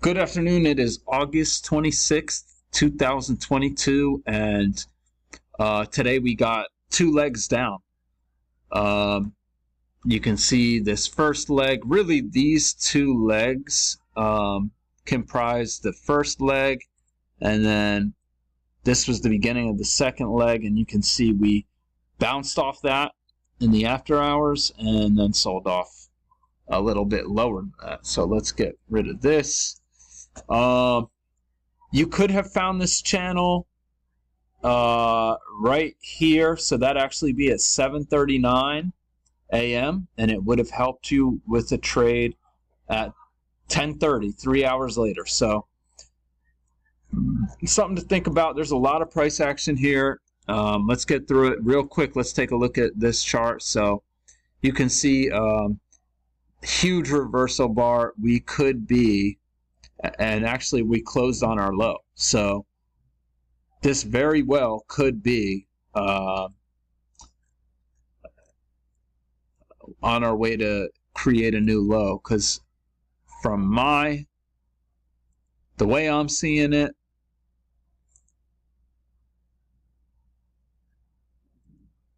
Good afternoon. It is August 26th, 2022, and today we got two legs down. You can see this first leg. Really, these two legs comprise the first leg, and then this was the beginning of the second leg, and you can see we bounced off that in the after hours and then sold off a little bit lower than that. So let's get rid of this. You could have found this channel right here, so that'd actually be at 7:39 a.m. and it would have helped you with a trade at 10:30, 3 hours later. So something to think about. There's a lot of price action here. Let's get through it real quick. Let's take a look at this chart. So you can see huge reversal bar. We could be, and actually we closed on our low. So this very well could be on our way to create a new low, because from the way I'm seeing it,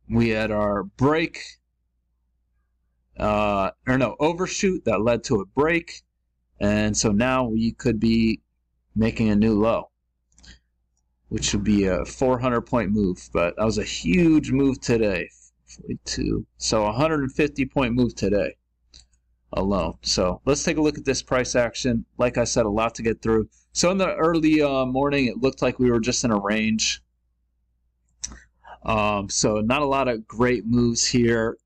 we had our break, overshoot that led to a break, and so now we could be making a new low, which would be a 400-point move. But that was a huge move today. 42. So 150-point move today alone. So let's take a look at this price action. Like I said, a lot to get through. So in the early morning, it looked like we were just in a range. So not a lot of great moves here.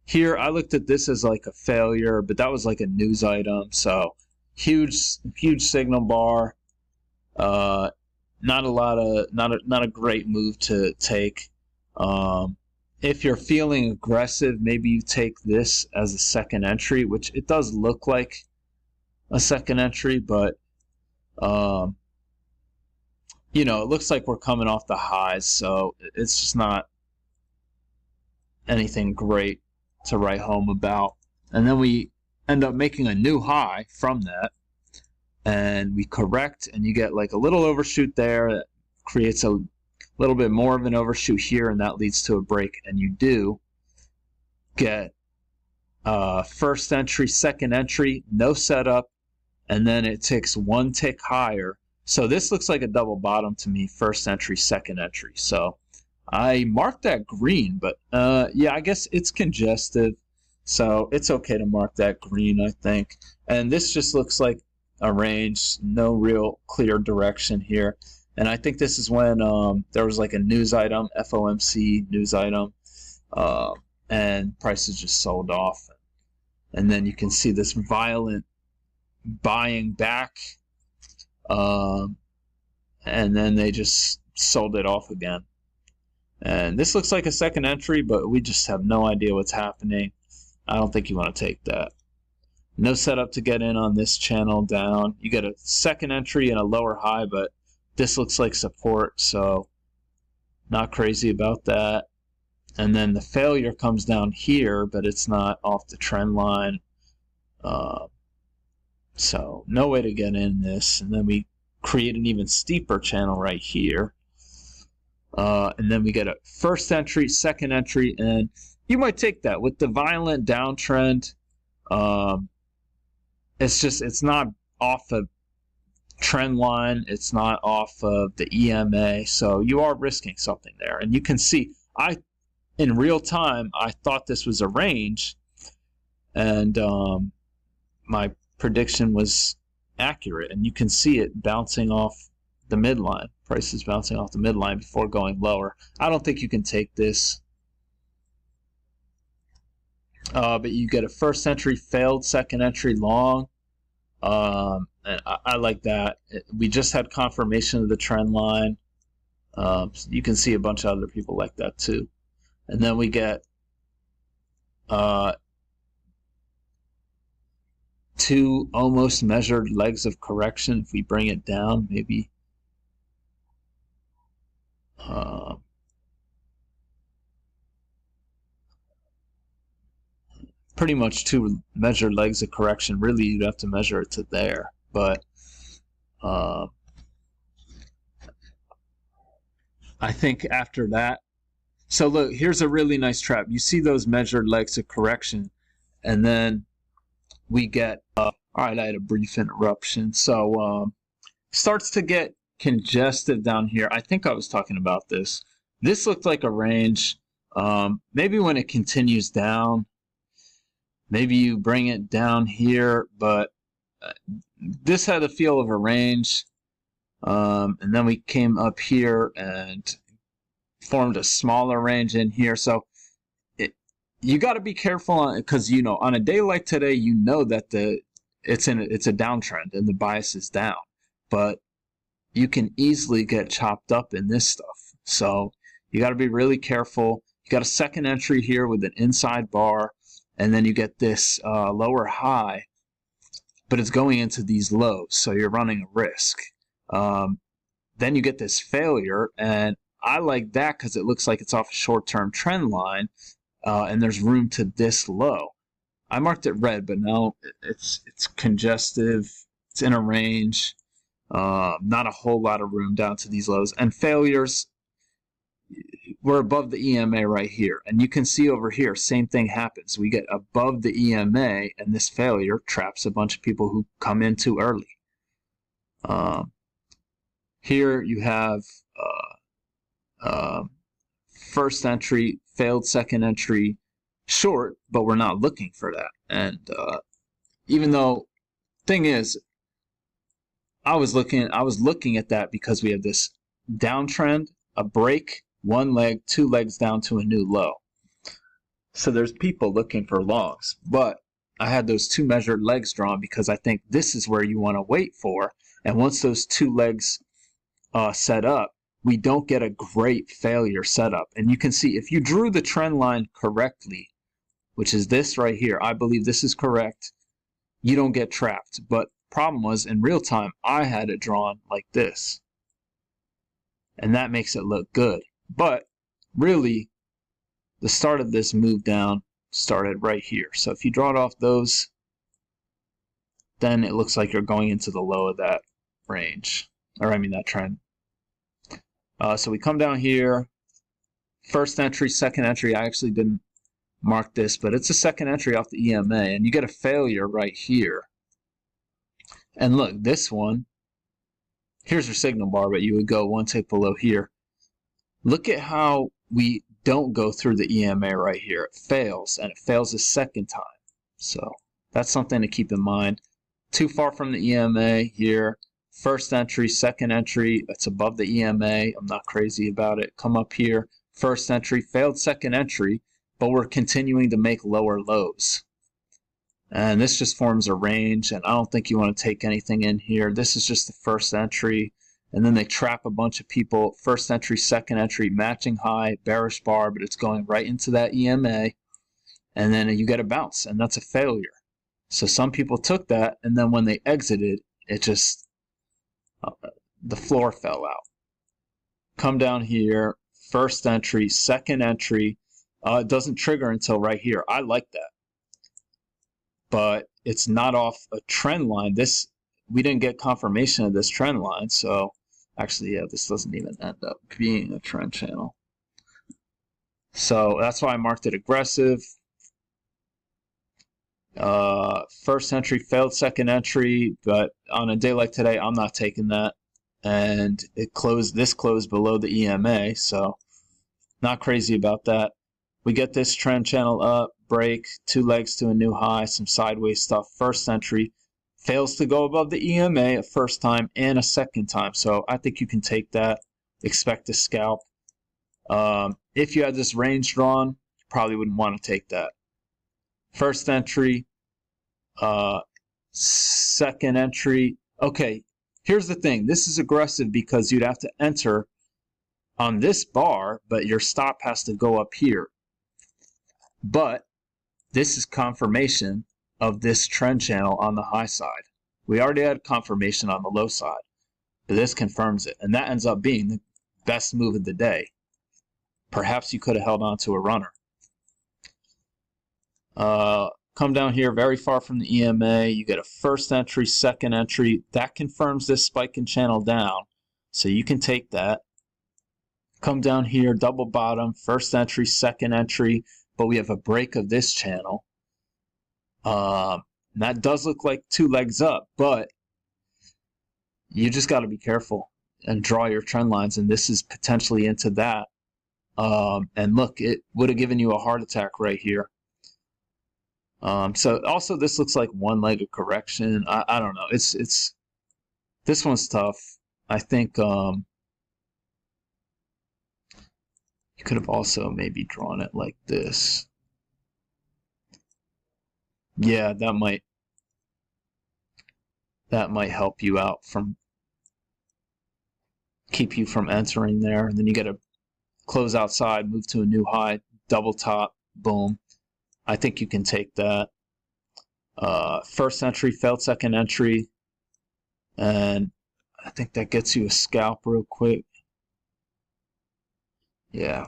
Here, I looked at this as like a failure, but that was like a news item. So huge signal bar. Not a great move to take. If you're feeling aggressive, maybe you take this as a second entry, which it does look like a second entry, but it looks like we're coming off the highs, so it's just not anything great to write home about. And then we end up making a new high from that, and we correct, and you get like a little overshoot there that creates a little bit more of an overshoot here, and that leads to a break, and you do get first entry, second entry, no setup, and then it ticks one tick higher. So this looks like a double bottom to me, first entry, second entry. So I marked that green, but yeah, I guess it's congestive, so it's okay to mark that green, I think. And this just looks like a range, no real clear direction here. And I think this is when there was like a news item, FOMC news item, and prices just sold off. And then you can see this violent buying back, and then they just sold it off again. And this looks like a second entry, but we just have no idea what's happening. I don't think you want to take that. No setup to get in on this channel down. You get a second entry and a lower high, but this looks like support, so not crazy about that. And then the failure comes down here, but it's not off the trend line. So no way to get in this. And then we create an even steeper channel right here. And then we get a first entry, second entry, and you might take that. With the violent downtrend, it's not off a trend line, it's not off of the EMA, so you are risking something there. And you can see, in real time, I thought this was a range, and my prediction was accurate, and you can see it bouncing off the midline. Prices bouncing off the midline before going lower. I don't think you can take this. But you get a first entry, failed second entry long. And I like that. We just had confirmation of the trend line. You can see a bunch of other people like that too. And then we get two almost measured legs of correction. If we bring it down, maybe pretty much two measured legs of correction. Really, you'd have to measure it to there, but Uh, I think after that, so look, here's a really nice trap. You see those measured legs of correction, and then we get, all right, I had a brief interruption. So starts to get congested down here. I think I was talking about this. This looked like a range. Maybe when it continues down, maybe you bring it down here, but this had the feel of a range. And then we came up here and formed a smaller range in here. So you got to be careful because on a day like today, that it's a downtrend and the bias is down, but you can easily get chopped up in this stuff. So you got to be really careful. You got a second entry here with an inside bar, and then you get this lower high, but it's going into these lows, so you're running a risk. Then you get this failure, and I like that because it looks like it's off a short-term trend line, and there's room to this low. I marked it red, but now it's congestive. It's in a range. Not a whole lot of room down to these lows. And failures, we're above the EMA right here. And you can see over here, same thing happens. We get above the EMA, and this failure traps a bunch of people who come in too early. Here you have first entry, failed second entry, short, but we're not looking for that. And even though, thing is, I was looking at that because we have this downtrend, a break, one leg, two legs down to a new low. So there's people looking for longs, but I had those two measured legs drawn because I think this is where you want to wait for. And once those two legs set up, we don't get a great failure setup. And you can see if you drew the trend line correctly, which is this right here, I believe this is correct, you don't get trapped. But problem was, in real time, I had it drawn like this. And that makes it look good. But really, the start of this move down started right here. So if you draw it off those, then it looks like you're going into the low of that range. Or I mean that trend. So we come down here, first entry, second entry. I actually didn't mark this, but it's a second entry off the EMA, and you get a failure right here. And look, this one, here's your signal bar, but you would go one tick below here. Look at how we don't go through the EMA right here. It fails, and it fails a second time. So that's something to keep in mind. Too far from the EMA here. First entry, second entry, it's above the EMA. I'm not crazy about it. Come up here, first entry, failed second entry, but we're continuing to make lower lows. And this just forms a range, and I don't think you want to take anything in here. This is just the first entry, and then they trap a bunch of people. First entry, second entry, matching high, bearish bar, but it's going right into that EMA, and then you get a bounce, and that's a failure. So some people took that, and then when they exited, it just... the floor fell out. Come down here, first entry, second entry. It doesn't trigger until right here. I like that. But it's not off a trend line. We didn't get confirmation of this trend line. So actually, yeah, this doesn't even end up being a trend channel. So that's why I marked it aggressive. First entry, failed second entry, but on a day like today, I'm not taking that. And this closed below the EMA, so not crazy about that. We get this trend channel up, break, two legs to a new high, some sideways stuff. First entry fails to go above the EMA a first time and a second time, so I think you can take that. Expect a scalp. If you had this range drawn, you probably wouldn't want to take that. First entry, second entry. Okay, here's the thing. This is aggressive because you'd have to enter on this bar, but your stop has to go up here. But this is confirmation of this trend channel on the high side. We already had confirmation on the low side, but this confirms it. And that ends up being the best move of the day. Perhaps you could have held on to a runner. come down here very far from the EMA. You get a first entry, second entry. That confirms this spike and channel down. So you can take that. Come down here, double bottom, first entry, second entry. But we have a break of this channel. That does look like 2 legs up, but you just got to be careful and draw your trend lines, and this is potentially into that. And look, it would have given you a heart attack right here. So also this looks like one-legged correction. I don't know. It's this one's tough. I think you could have also maybe drawn it like this. Yeah, that might help you out, from keep you from entering there. And then you got to close outside, move to a new high, double top, boom. I think you can take that. First entry, failed second entry, and I think that gets you a scalp real quick. Yeah,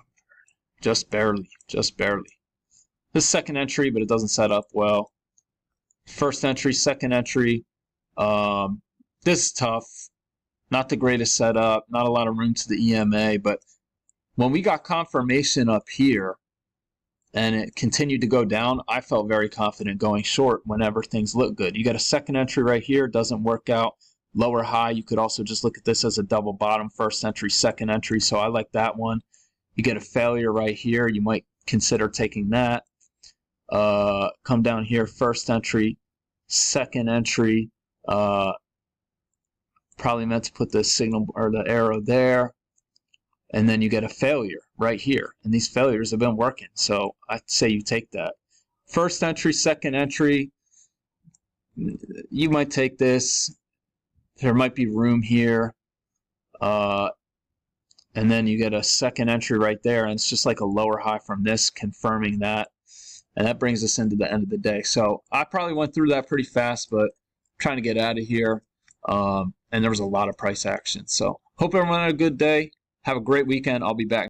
just barely, just barely. This second entry, but it doesn't set up well. First entry, second entry. This is tough. Not the greatest setup. Not a lot of room to the EMA, but when we got confirmation up here and it continued to go down, I felt very confident going short whenever things look good. You got a second entry right here, doesn't work out. Lower high, you could also just look at this as a double bottom, first entry, second entry, so I like that one. You get a failure right here, you might consider taking that. Come down here, first entry, second entry. Probably meant to put the signal or the arrow there. And then you get a failure right here. And these failures have been working, so I'd say you take that. First entry, second entry, you might take this. There might be room here. And then you get a second entry right there, and it's just like a lower high from this, confirming that. And that brings us into the end of the day. So I probably went through that pretty fast, but I'm trying to get out of here. And there was a lot of price action. So hope everyone had a good day. Have a great weekend. I'll be back.